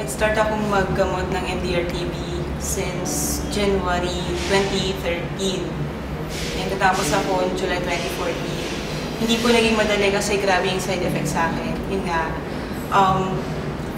Nag-start akong maggamot ng MDR-TB since January 2013. And natapos ako in July 2014. Hindi po naging madali kasi grabe yung side effects sa akin. Yun nga,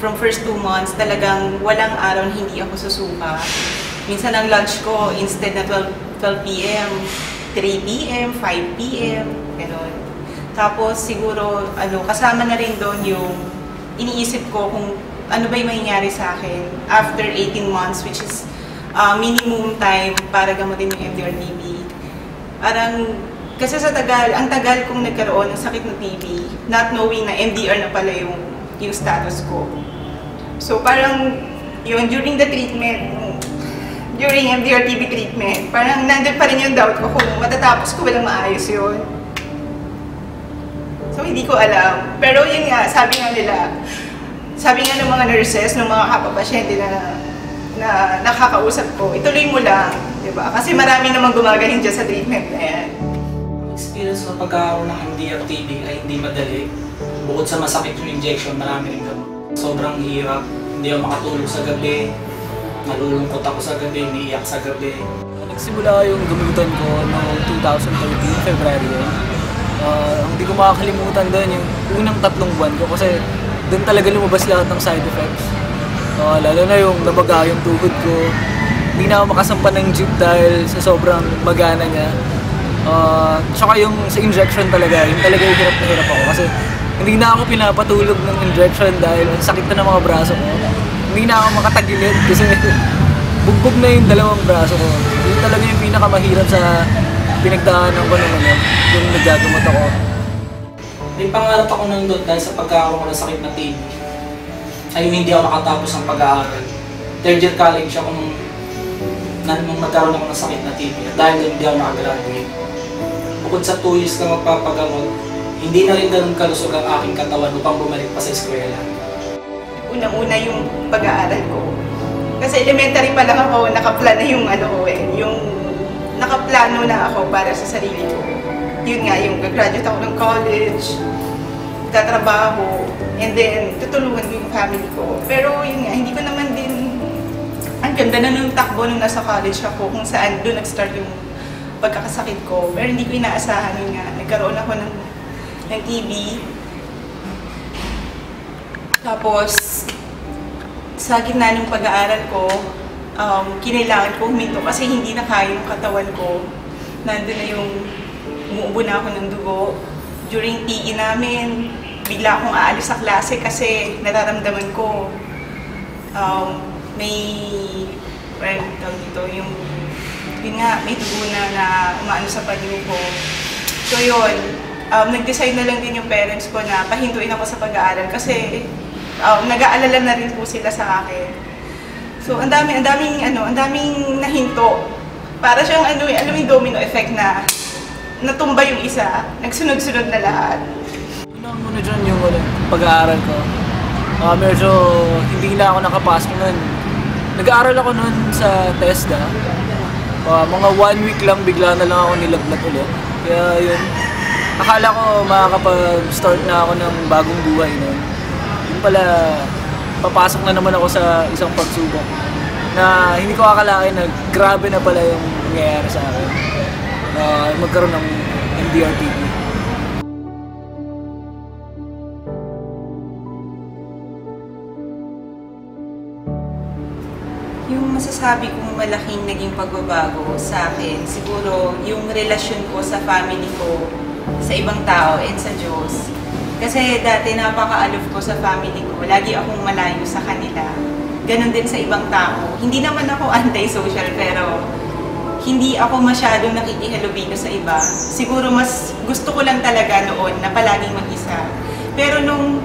from first 2 months, talagang walang araw na hindi ako susuka. Minsan ang lunch ko, instead na 12 p.m., 3 p.m., 5 p.m., gano'n. Tapos siguro, kasama na rin doon yung iniisip ko kung ano ba yung mangyayari sa akin after 18 months, which is minimum time para gamutin yung MDR-TB. Parang, kasi sa tagal, ang tagal kong nagkaroon ng sakit ng TB, not knowing na MDR na pala yung status ko. So parang, yun, during the treatment, during MDR-TB treatment, parang nandun pa rin yung doubt ko kung matatapos ko walang maayos yun. So hindi ko alam. Pero yun nga, sabi nga ng mga nurses, ng mga kapapasyente na nakakausap ko, ituloy mo lang, di ba? Kasi marami namang gumagaling dyan sa treatment na yan. Ang experience ng pagkakaroon ng MDR-TB ay hindi madali. Bukod sa masakit yung injection, marami rin gamot. Sobrang hirap, hindi ako makatulog sa gabi, nalulungkot ako sa gabi, umiiyak sa gabi. Nagsimula yung gamutan ko noong 2013, February. Hindi ko makakalimutan doon yung unang 3 buwan ko kasi doon talaga lumabas lahat ng side effects. Lalo na yung nabaga yung tuhod ko. Hindi na ako makasampa ng jeep dahil sa sobrang magana niya. Tsaka yung sa injection talaga, yung talaga yung hirap na hirap ako kasi hindi na ako pinapatulog ng injection dahil ang sakit na ng mga braso ko. Hindi na ako makatagilid kasi bugbog na yung 2 braso ko. Yun talaga yung pinakamahirap sa pinagdaanan ko naman yung naggagamot ako. May pangarap ako nandun dahil sa pagkakaroon ko ng sakit na TB. Ay hindi ako nakatapos ng pag-aaral. 3rd year college ako nung nagkaroon ako ng sakit na TB at dahil doon hindi ako nakagraduate. Bukod sa 2 years na magpapagamot, hindi na rin ganun kalusog ang aking katawan upang bumalik pa sa eskwela. Unang-una yung pag-aaral ko. Kasi elementary pa lang ako, nakaplan na yung yung nakaplano na ako para sa sarili ko. Yun nga, yung graduate ako ng college, tatrabaho, and then tutulungan ko yung family ko. Pero yun nga, hindi ko naman din, ang ganda na nung takbo nung nasa college ako, kung saan doon nag-start yung pagkakasakit ko. Pero hindi ko inaasahan yun nga, nagkaroon ako ng TB. Tapos, sa gitna ng pag-aaral ko, kinailangan ko huminto kasi hindi na kaya yung katawan ko. Nandun na yung umuubo na ako ng dugo. During PE namin, bigla akong aalis sa klase kasi nararamdaman ko yun nga, may dugo na umaano sa panyo ko. So yun, nag-decide na lang din yung parents ko na pahintuin ako sa pag-aaral kasi nag-aalala na rin po sila sa akin. So ang daming nahinto. Para siyang alam yung domino effect na natumba yung isa, nagsunod-sunod na lahat. Unang-una dyan yung pag-aaral ko. Medyo hindi na ako nakapasok nun. Nag-aaral ako nun sa TESDA. Mga 1 week lang bigla na lang ako nilaglag ulit. Kaya yun, akala ko makakapag-start na ako ng bagong buhay nun. Yun pala, papasok na naman ako sa isang pagsubok na hindi ko akalain na grabe na pala yung nangyayari sa akin. Magkaroon ng MDR-TB. Yung masasabi kong malaking naging pagbabago sa akin, siguro yung relasyon ko sa family ko, sa ibang tao, and sa Diyos. Kasi dati napaka-aloof ko sa family ko, lagi akong malayo sa kanila. Ganon din sa ibang tao. Hindi naman ako anti-social pero hindi ako masyadong nakikihalubilo sa iba. Siguro mas gusto ko lang talaga noon na palaging mag-isa. Pero nung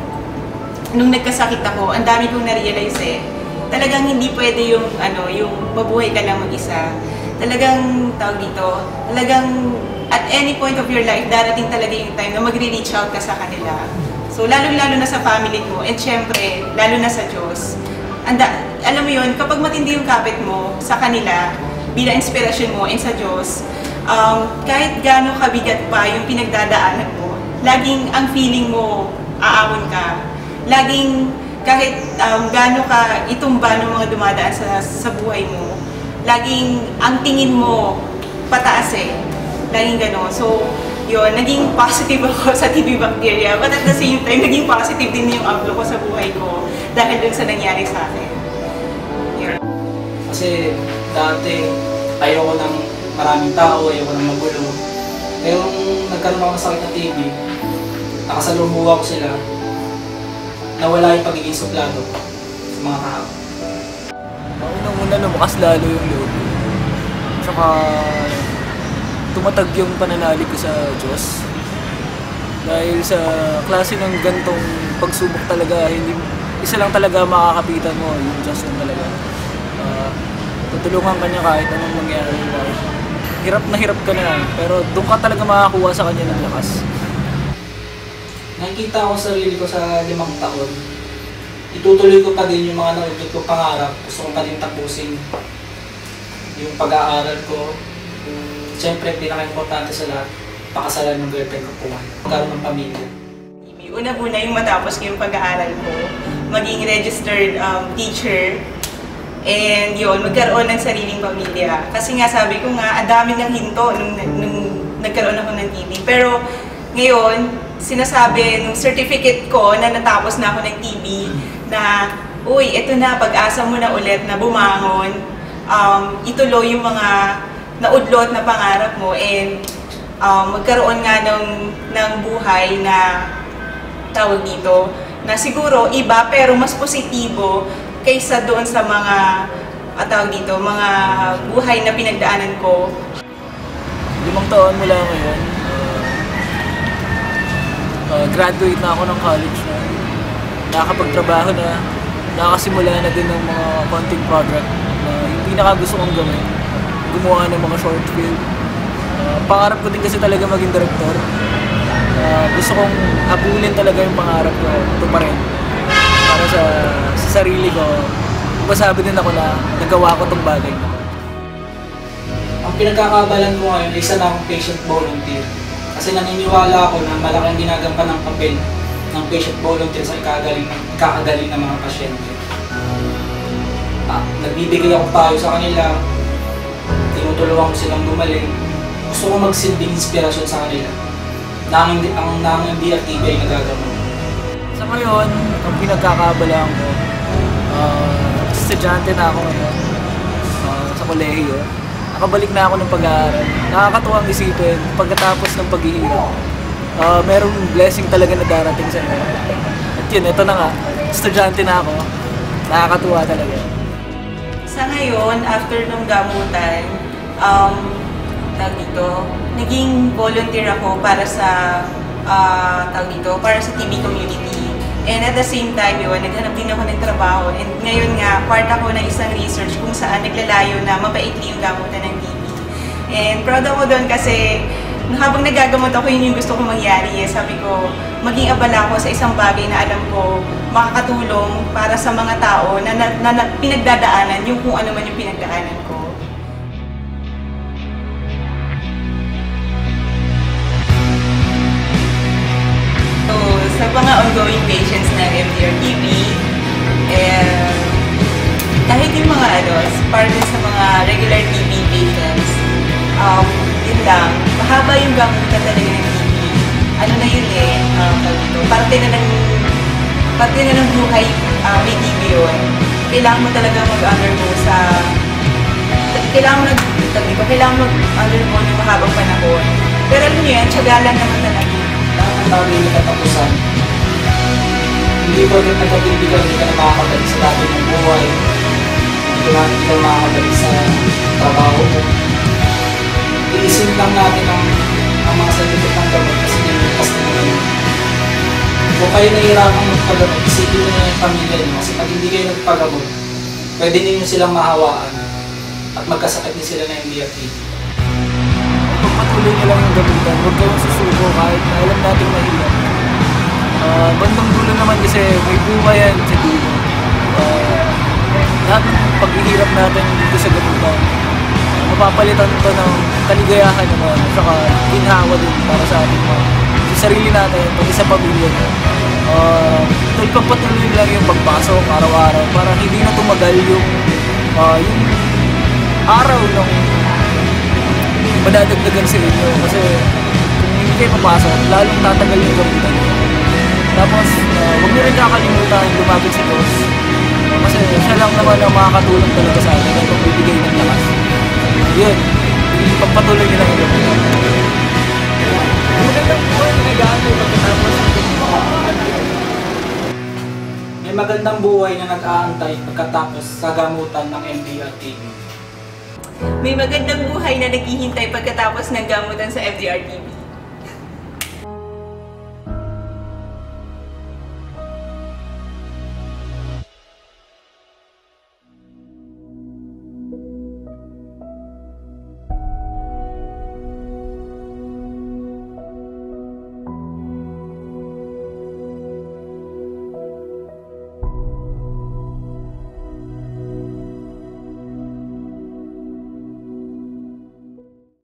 nagkasakit ako, ang dami kong na-realize talagang hindi pwede yung mabuhay ka lang mag-isa. Talagang, talagang at any point of your life, darating talaga yung time na magre-reach out ka sa kanila. So, lalo-lalo na sa family mo, and syempre, lalo na sa Diyos. Alam mo yun, kapag matindi yung kapit mo sa kanila, bilang inspirasyon mo and sa Diyos, kahit gaano kabigat pa yung pinagdadaanan mo, laging ang feeling mo, aawon ka. Laging kahit gaano ka itumba ng mga dumadaan sa buhay mo, laging ang tingin mo pataas eh. Laging gano'n. So, yun, naging positive ako sa TB bacteria. But at the same time, naging positive din yung outlook ko sa buhay ko dahil dun sa nangyari sa akin. Yun. Kasi dati, ayoko ng maraming tao, ayoko ng magulo. Pero nung nagkaroon ako ng sakit ng TB, nakasalumuha ko sila, nawala yung pagiging suplado sa mga tao. Unang-una lumakas lalo yung loob. Tsaka tumatag yung pananalig ko sa Diyos. Dahil sa klase ng gantong pagsubok talaga, isa lang talaga makakapitan mo, yung Diyos lang talaga. Tutulungan ka niya kahit anong mangyari. Hirap na hirap ka na, pero doon ka talaga makakuha sa kanya ng lakas. Nakikita ko sarili ko sa 5 taon. Itutuloy ko pa din yung mga naubot ko pangarap. Gusto ko pa din tapusin yung pag-aaral ko. Siyempre, pinaka-importante sa lahat, pakasalan ng girlfriend ko po. Magkaroon ng pamilya. Una-una yung matapos ko yung pag-aaral ko, maging registered teacher, and yun, magkaroon ng sariling pamilya. Kasi nga sabi ko nga, ang dami ng hinto nung nagkaroon ako ng TB. Pero ngayon, sinasabi nung certificate ko na natapos na ako ng TB na, uy, eto na, pag-asa mo na ulit na bumangon, ituloy yung mga naudlot na pangarap mo, and magkaroon nga ng buhay na tawag dito, na siguro iba pero mas positibo kaysa doon sa mga tawag dito, mga buhay na pinagdaanan ko. 5 taon mula ngayon, graduate na ako ng college na, nakakapagtrabaho na, nakasimula na din ng mga konting project na yung pinakagusto kong gawin, gumawa ng mga short film. Pangarap ko din kasi talaga maging director. Gusto kong habulin talaga yung pangarap ko, ito pa rin. Para sa sarili ko, masabi din ako na nagawa ko itong bagay na. Ang pinagkakabalan ko ngayon ay isa na akong patient volunteer. Kasi naniniwala ako na malaki ang ginagampan ng papel ng patient volunteer sa ikakagaling ng mga pasyente. Nagbibigay ako payo sa kanila, tinutulungan ko silang gumaling. Gusto ko magsilbing inspirasyon sa kanila. Ang DRTV ay nagagamot. Sa ngayon, ang pinagkakabalaan ko, estudyante na ako ngayon sa kolehiyo. Nakabalik na ako ng pag-aaral. Nakakatuwang isipin, pagkatapos ng paghihirap, merong blessing talaga na darating sa inyo. At yun, ito na nga, estudyante na ako. Nakakatuwa talaga. Sa ngayon, after nung gamutan, tawag dito, naging volunteer ako para sa tawag dito, para sa TB community. And at the same time, yun, naghanap din ako ng trabaho. And ngayon nga, part ako ng isang research kung saan naglalayo na mapaikli yung gamutan ng TB. And proud ako doon kasi habang nagagamot ako, yun yung gusto kong mangyari. Sabi ko, maging abala ako sa isang bagay na alam ko makakatulong para sa mga tao na pinagdadaanan yung kung ano man yung pinagdaanan ko. Sa mga ongoing patients ng MDR-TB, kahit yung mga para sa mga regular TB patients, yun lang, mahaba yung gamutan talaga ng TB. Ano na yun parte na ng buhay, may TB yun. Kailangan mo talaga mag-undergo kailangan mo mag-undergo ng mahabang panahon. Pero alam nyo yan, tiyagalan naman talaga. Tawag yung katapusan. Hindi ba rin nagkatindi ka, hindi ka na makakabalik sa dati ng buhay. Hindi ka na makakabalik sa trabaho mo. Iisin lang natin ang mga salitot ng gamot kasi nilipas na naman. Kung kayo nahihirapan magpagamot, isipin nyo yung pamilya nyo kasi pag hindi kayo nagpagamot, pwede ninyo silang mahawaan at magkasakit din sila ng MDR-TB. Pagpatuloy nyo lang yung gamitan, huwag kayong susuko kahit na alam natin mahirap. Bandang dulo naman kasi may buhay yan sa dulo. Lahat ng paghihirap natin dito sa gamitan, mapapalitan to ng kaligayahan naman at saka ginhawa din para sa ating mga sa sarili natin, pati sa pamilya mo. Pagpapatuloy lang yung pagpasok araw-araw para hindi na tumagal yung araw ng madadagdagan sa inyo kasi kung hindi kayo papasok, lalong tatagal yung gamutan nyo. Tapos, huwag nyo rin kakalimutan lumapit sa Diyos kasi siya lang naman ang makakatulong talaga sa atin at magbibigay ng lakas. Yun, ipagpatuloy nyo lang yung gamutan. Magandang buhay na nag-aantay pagkatapos ng May magandang buhay na nag-aantay pagkatapos sa gamutan ng MDR-TV. May magandang buhay na naghihintay pagkatapos ng gamutan sa FDR TV.